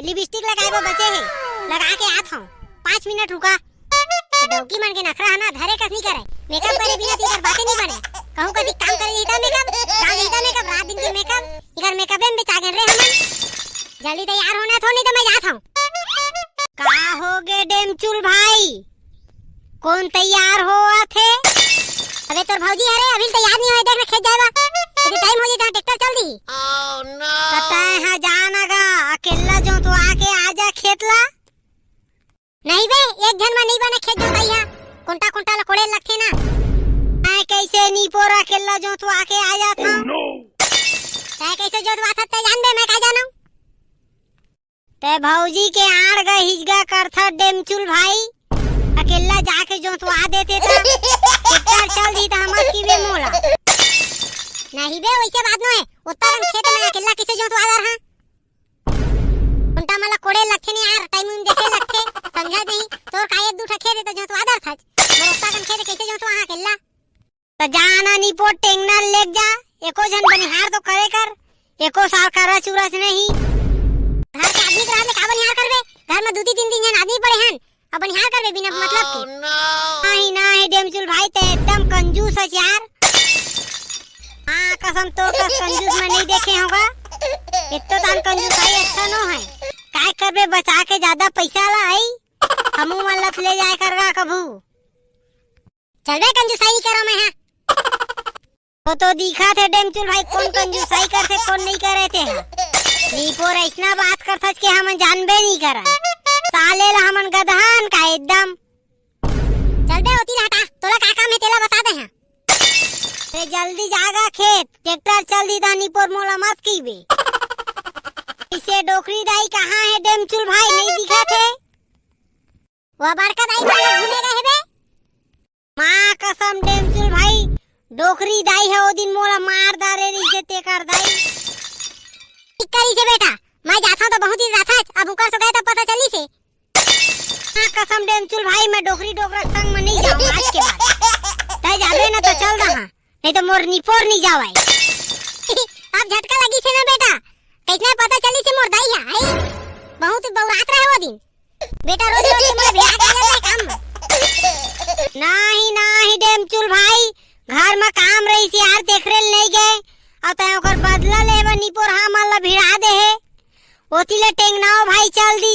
Lipstick लगाए वो बचे है, लगा के आत हूं। 5 मिनट रुका। डौकी मन के नखरा है ना, धरे कस नहीं करे। मेकअप करे बिना तीकर बातें नहीं बने। कहूं कदी काम करे देता मेकअप, काम देता मेकअप, रात दिन के मेकअप, इकर मेकअप में बेचागन रे हमन। जल्दी तैयार होना थो, नहीं तो मैं जात हूं। का होगे डेमचुल भाई, कौन तैयार होआ थे? अबे तोर भौजी अरे अभी तैयार नहीं होए, देख ना खेत जाएगा। अभी टाइम हो जाए, ट्रैक्टर चल दी। ओह नो, पता है जानागा अकेला जो तो आके आजा खेतला। नहीं बे, एक जन में नहीं बने खेत जोताई है, कुंटा कुंटा लकोड़े लगथे ना। मैं कैसे नहीं पोरा अकेला जो तो आके आ जाता। तै कैसे जोतवा सकते जान बे, मैं का जानू। ते भौजी के आड़ गा हिजगा करथा डेमचुल भाई, अकेला जाके जो तो आ देते था। ट्रैक्टर चल दी था हमर की बे मोला। नहीं बे वैसे बात न है, उतना रन खेत में अकेला किसे जो तो आ रहा। कुंटा मला कोड़े लगथे नहीं यार, टाइम में देखे लगथे, समझा नहीं। तोर का एक दूठा खेत तो जो तो आदर था, मोर उतना रन खेत कैसे जो तो आ अकेला। तो जाना नहीं पो टेंगना लेक जा, एको जन बनिहार तो करे कर, एको साल करा चुरस नहीं। घर के आदमी करा में का बनिहार करबे, घर में 2-3 जन आदमी पड़े हैं, अब बनिहार करबे बिना मतलब के। नहीं नहीं डेमचुल भाई ते एकदम कंजूस है यार। हाँ कसम तो कस कंजूस में नहीं देखे होगा। इतना दान कंजूस भाई अच्छा नो है। काय करबे बचा के ज्यादा पैसा ला आई, हमू मन लत ले जाए करगा कभू। चल बे कंजूसाई करो मैं हां। वो तो दिखा थे डेमचुल भाई कौन कंजूसाई करते कौन नहीं करे थे। नी पोर इतना बात करथस के हमन जानबे नहीं करा। साले ला हमन गधान का एकदम। चल बे ओती हटा, तोला का काम है तेला बता दे हां। रे जल्दी जागा खेत, ट्रैक्टर चल दी दानी पोर मोला मत कीबे। इसे डोकरी दाई कहाँ है डेमचुल भाई, नहीं दिखा थे। वो बड़का दाई वाला घूमे गए बे। मां कसम डेमचुल भाई डोकरी दाई है, ओ दिन मोला मार दारे री जेते कर दाई। करी से बेटा, मैं जाता तो बहुत ही जाता, अब उकर से गए तो पता चली से। मां कसम डेमचुल भाई मैं डोकरी डोकरा संग में नहीं जाऊं आज के बाद। तय जाबे ना तो चल रहा, नहीं तो मोर निपोर नहीं जावाई। अब झटका लगी से ना बेटा, कैसे पता चली से मोर दाई है बहुत बौरात रहे वो दिन। बेटा रोज रोज मोर बियाह कर ले काम। नहीं नहीं डेमचुल भाई, घर में काम रही से यार देखरे नहीं गए, और तय ओकर बदला लेबा निपोर हमन ला भिड़ा दे है। ओती ले टेंगनाओ भाई चल दी,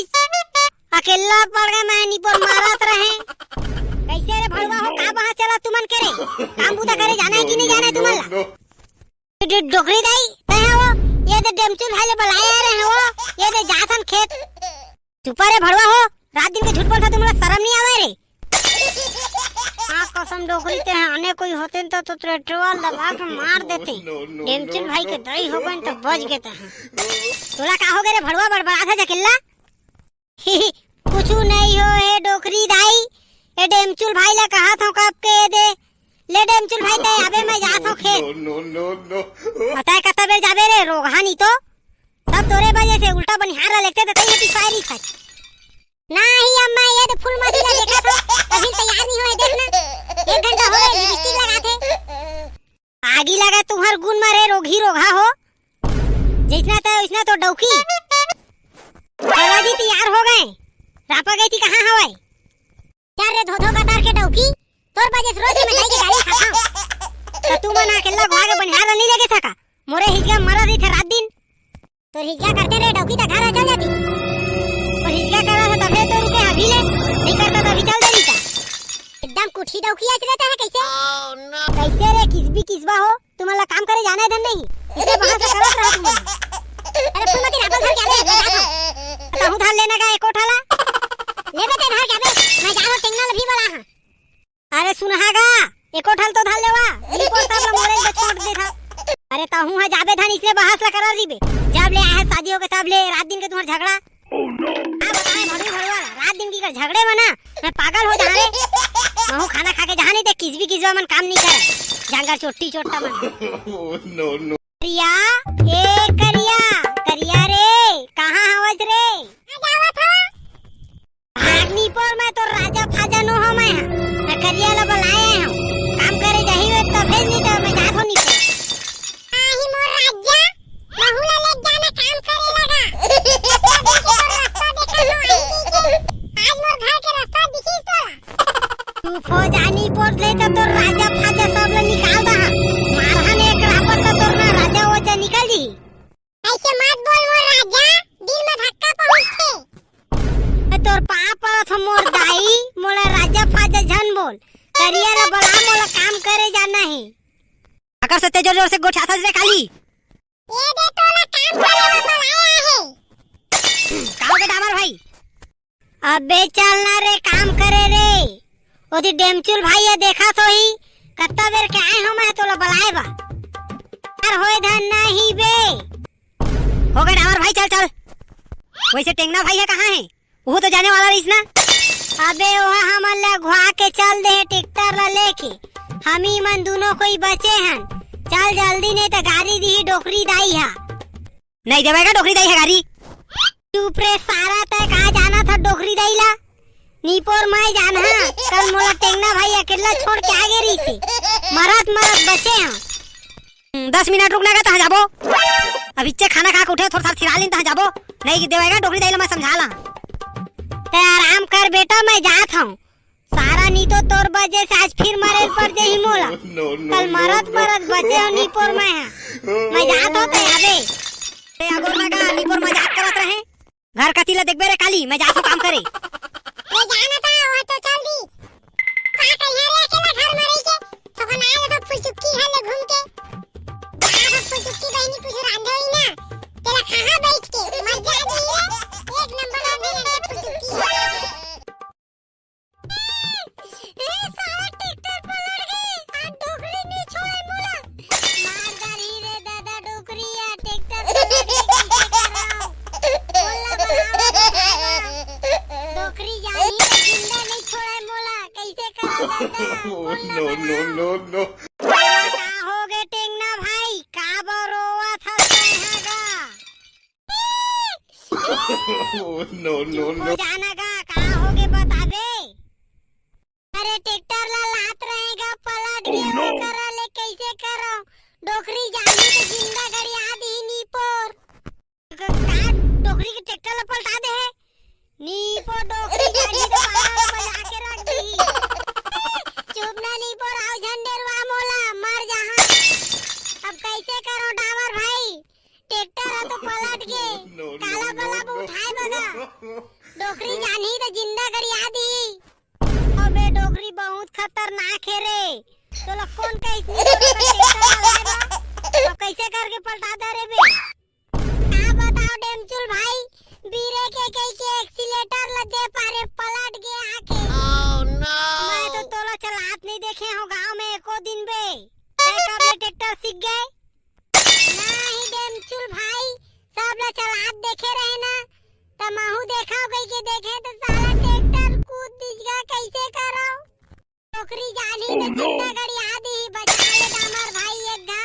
अकेला पड़ गए मैं निपोर मारत रहे। कैसे रे भड़वा हो, का वहां चला तुमन करे काम बुदा करे, जाना है कि नहीं जाना है तुमन ला। डोकरी दाई तय हो, ये दे डेमचुल भाई ले बुलाया रे हो, ये दे जाथन खेत। चुप रे भड़वा हो, रात दिन के झूठ बोलता तुमला शर्म नहीं आवे रे। हां कसम डोकरी ते आने कोई होते तो ट्रेक्टर दबा के मार देते। डेमचुल भाई के दई हो गए तो बच गए थे। तोला का हो गए रे भड़वा, बड़बड़ा था जकेला। कुछ नहीं हो है डोकरी दाई, ए डेमचुल भाई ला कहा था कब के दे ले डेमचुल भाई ते अबे मैं जात हूं खेत। नो पता है कतबे बेर जाबे रे, रोगा नहीं तो सब तोरे वजह से उल्टा बनिहार लेते तो कहीं पिछवाई था। नहीं अम्मा ये तो फुल मदी ला देखा था, अभी तैयार नहीं हुए देखना। 1 घंटा हो गया लिपस्टिक लगाते। आगी लगा तुम्हार गुण मारे रोगी रोगा हो, जितना था उतना तो डौकी। चला जी तैयार हो गए, रापा गई थी कहां हवाई। चार रे धो कतार के डौकी, तोर वजह से रोज मैं के गाली खाता हूं। तो तू मना अकेला भाग बनिहार नहीं लगे सका, मोरे हिजगा मरा दी थे रात दिन। तो हिजगा करते रे डौकी तो घर आ चल जाती, और हिजगा करा था तबे तो रुके अभी ले, नहीं करता तो अभी चल देती था। एकदम कुठी डौकी आज रहता है कैसे। कैसे रे किसबा हो, तुम्हारा काम करे जाना है धन नहीं, इसे वहां से करत रहा तुम। अरे फुल मती रापल घर के आवे, तो हूं धान लेना का एको ठाला ले बेटे घर के आवे, मैं जानो टेंगना भी वाला हां। अरे सुनहागा एको ठाल तो धान लेवा, ई को सब ला मोरे में छोड़ दे था। अरे ताहू है जाबे धान इसलिए बहस ला करा दीबे, जब ले आए शादी हो के तब ले रात दिन के तुम्हारा झगड़ा। ओह नो हां बताए भड़ी भड़वा रात दिन की कर झगड़े में ना मैं पागल हो जा रे। महू खाना खा के जहां नहीं ते किसबा मन काम नहीं करे, जांगर चोटी चोटा मन। ओह नो करिया ए करिया रे कहां हवज रे। जावत हो भागनी पर मैं तो राजा फाजा नो हो, मैं करिया ला बुलाए हूं, काम करे जही वे तो भेज नहीं तो मैं जात हो नहीं। आही मोर राजा महू ला ले जाना काम करे लगा। खोजानी पोट ले तो राजा फाजा सब ले निकाल दा मारहन एक रापर तो तोर ना राजा वजा निकल जी। ऐसे मत बोल मोर राजा, दिल में धक्का पहुंचते। तोर पाप पर मोर दाई मोला राजा फाजा झन बोल करिया ला बला मोला काम करे जाना है। अगर सत्ते जोर जोर से गोठा था रे खाली ये दे तोला काम करे बुलाया है। काओ के डामर भाई अबे चलना रे काम करे रे। ओदी डेमचुल भाई ये देखा तो ही कत्ता बेर के आए हो मैं तोला बुलाए बा यार होए धन नहीं बे। हो गए डामर भाई चल चल। वैसे टेंगना भाई है कहाँ है वो तो जाने वाला रहीस ना। अबे वहाँ हमन ला घुआ के चल दे ट्रैक्टर ला लेके हम ही मन दोनों कोई बचे हन। चल जल्दी नहीं तो गाड़ी दी डोकरी दाई है। नहीं देवेगा डोकरी दाई है गाड़ी। चुप रे सारा तय कहाँ जाना था डोकरी दाई ला नीपोर मैं जाना कल मोला टेंगना भाई अकेला छोड़ के आगे रही थी मरत मरत बचे हैं। 10 मिनट रुकना का तहाँ जाबो अब इच्चे खाना खा के उठे थोड़ा सा थिरा लें तहाँ जाबो नहीं देवेगा डोकरी दाई ला मैं समझा ला। ते आराम कर बेटा मैं जात हूँ सारा नी तो तोर बजे से आज फिर मरे पर जे मोला कल मरत मरत बचे हो नीपोर मैं जात हो ते अबे ते अगोर लगा नीपोर मजाक करत रहे घर कती ला देखबे रे काली मैं जात हूँ काम करे। मैं जाना था वो तो चल दी का कहिया रे अकेला घर में रही के तो कौन आया तो फुल चुक्की है ले घूम के जा तो फुल चुक्की बहनी कुछ रांधे ही ना तेरा कहां बैठ के मजा दी है एक नंबर रांधे है फुल चुक्की ए सारा ट्रैक्टर पलट गए आ डोकरी नहीं छोड़े मोला मार गाड़ी रे दादा डोकरी या ट्रैक्टर पलट गए डोकरी जानी जिंदा नहीं छोड़े मोला कैसे करो नो का हो गए टेंगना भाई का बरोवा था नो जाना का हो गए बताबे। अरे ट्रैक्टर ला लात रहेगा पलट गया करा ले कैसे करो डोकरी जानी तो जिंदा गाड़ी आधी नी पर का डोकरी के ट्रैक्टर ला पलटा दे है नीपो डोकरी गाड़ी तो बाहर बजा के रख दी चुप ना नीपो राव झंडेरवा मोला मर जहां अब कैसे करो डावर भाई ट्रैक्टर है तो पलट गए काला बला उठाए बगा डोकरी जानी तो जिंदा गाड़ी आधी। अबे डोकरी बहुत खतरनाक है रे तो लोग कौन कैसे ट्रैक्टर अब कैसे करके पलटा दे रे बे का बताओ डेमचुल भाई बीरे के एक्सीलेटर लगे पारे पलट गए आके। मैं तो तोला चलात नहीं देखे हो गांव में एको दिन बे कब ले ट्रैक्टर सीख गए नहीं डेमचुल भाई सब ला चलात देखे रहे ना त महू देखा गई के देखे तो सारा ट्रैक्टर कूद दिजगा कैसे करो नौकरी जानी तो जिंदा गाड़ी आधी बचा ले दामर भाई एक गा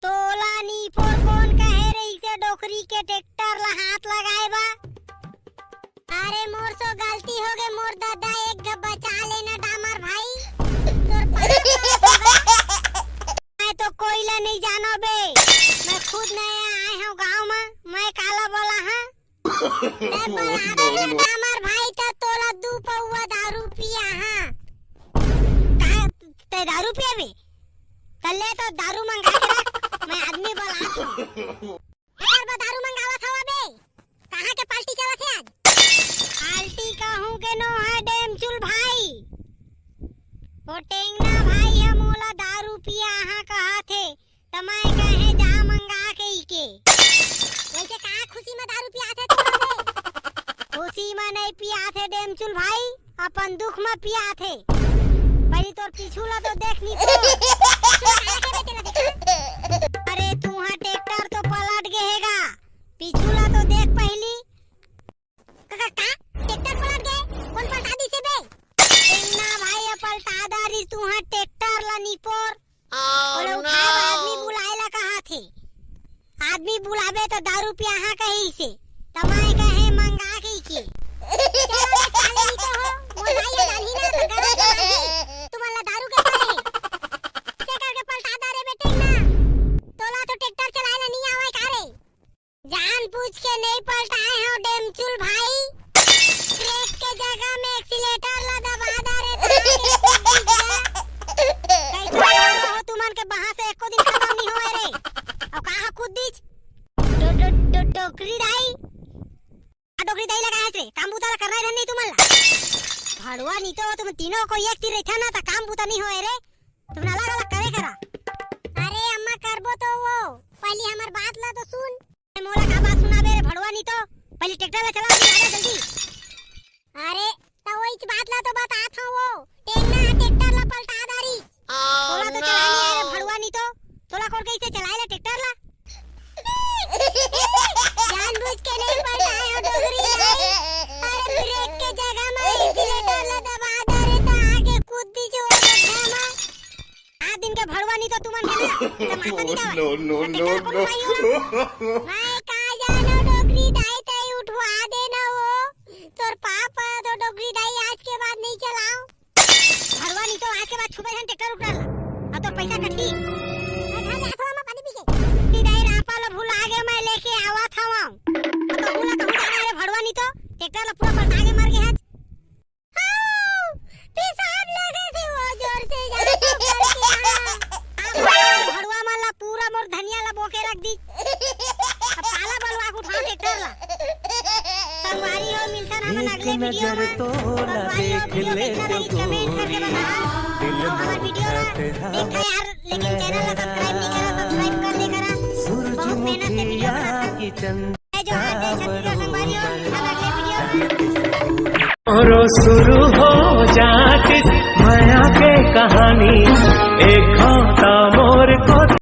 तोला नी फोर कौन कहे रही से डोकरी के ट्रैक्टर ला हाथ लगाए बा। अरे मोर सो गलती हो गई मोर दादा एक गा बचा लेना डामर भाई तोर मैं तो कोई ला नहीं जानो बे मैं खुद नया आए हूँ गांव में मैं काला बोला हां डामर भाई तो तोला 2 पौवा दारू पिया हां ते दारू पिया बे कल तो दारू मंगा के रख मैं आदमी बोला अगर दारू मंगावा था बे कहां के पार्टी चला थे आज पार्टी कहूं के नो है डेमचुल भाई ओ टेंगना भाई है मोला दारू पिया हां कहा थे त मैं कहे जा मंगा के ही के वैसे कहां खुशी में दारू पिया थे तू खुशी में नहीं पिया थे डेमचुल भाई अपन दुख में पिया थे पहली तोर पिछूला तो देख नी अरे तू हां ट्रैक्टर तो पलट गएगा पिछूला तो देख पहली का ट्रैक्टर पलट गए कौन पलटा दी से बे टेंगना भाई पलटा दारी तू हां ट्रैक्टर ला नीपोर बोले उठाए आदमी बुलाएला कहा थे आदमी बुलावे तो दारू पिया हां कहीं से तमाए कहे मंगा के चलो साले नी तो हो मोटाई डाली ना तो गलत तुम्हारा दारू के पाए ऐसे करके पलटा दा रे बेटे ना तोला तो ट्रैक्टर चलाएला नहीं आवे का रे जान पूछ के नहीं पलटाए हो डेमचुल भाई ब्रेक के जगह में एक्सीलेटर ला दबा दा रे नहीं तो तुम तीनों को एक तीर रखा ना तो काम बुता नहीं होए रे, तुम अलग अलग करे करा। अरे अम्मा करबो तो वो पहले हमार बात ला तो सुन। मोला का बात सुना बे रे भड़वा नहीं तो पहले ट्रैक्टर ला चला आजा जल्दी। अरे तो वही बात ला तो बता था वो टेंगना ट्रैक्टर ला पलटा दारी। तोला तो चला नहीं आ रे भड़वा नहीं तो तोला कौन कैसे चलाएला ट्रैक्टर ला? जानबूझ के नहीं पलटाया डोगरी नहीं। अरे ब्रेक के जगह में एक्सीलेटर ला दबा दे रे तो आगे कूद दी जो गड्ढा में। आ दिन के भड़वा नहीं तो तुमन के नो नो नो नो मैं कहा जानो डोगरी दाई तई उठवा देना वो तोर पापा तो डोगरी दाई आज के बाद नहीं चलाओ। भड़वा नहीं तो आज के बाद छुपे हन ट्रैक्टर उठाला और तो पैसा कटी। मैं जातो हम पानी पी के दाई रापा ला भूल आगे मैं लेके आवा था वहां तो भूला कहूं जाना रे भड़वा नहीं तो ट्रैक्टर ला पूरा पलटा के मार के हाथ। हां पेशाब लगे थे वो जोर से जातो करके आ भड़वा माला पूरा मोर धनिया ला बोके रख दी। अब काला बलवा को उठा ट्रैक्टर ला संगवारी हो मिलता ना मन अगले वीडियो में तो देख ले तो कमेंट करके बताओ हमारा वीडियो ना देखा यार लेकिन चैनल ला सब्सक्राइब नहीं करा सब्सक्राइब कर ले करा बहुत मेहनत से वीडियो बनाता जो आज छत्तीसगढ़ संगवारी हो हम अगले वीडियो और शुरू हो जाती माया के कहानी एक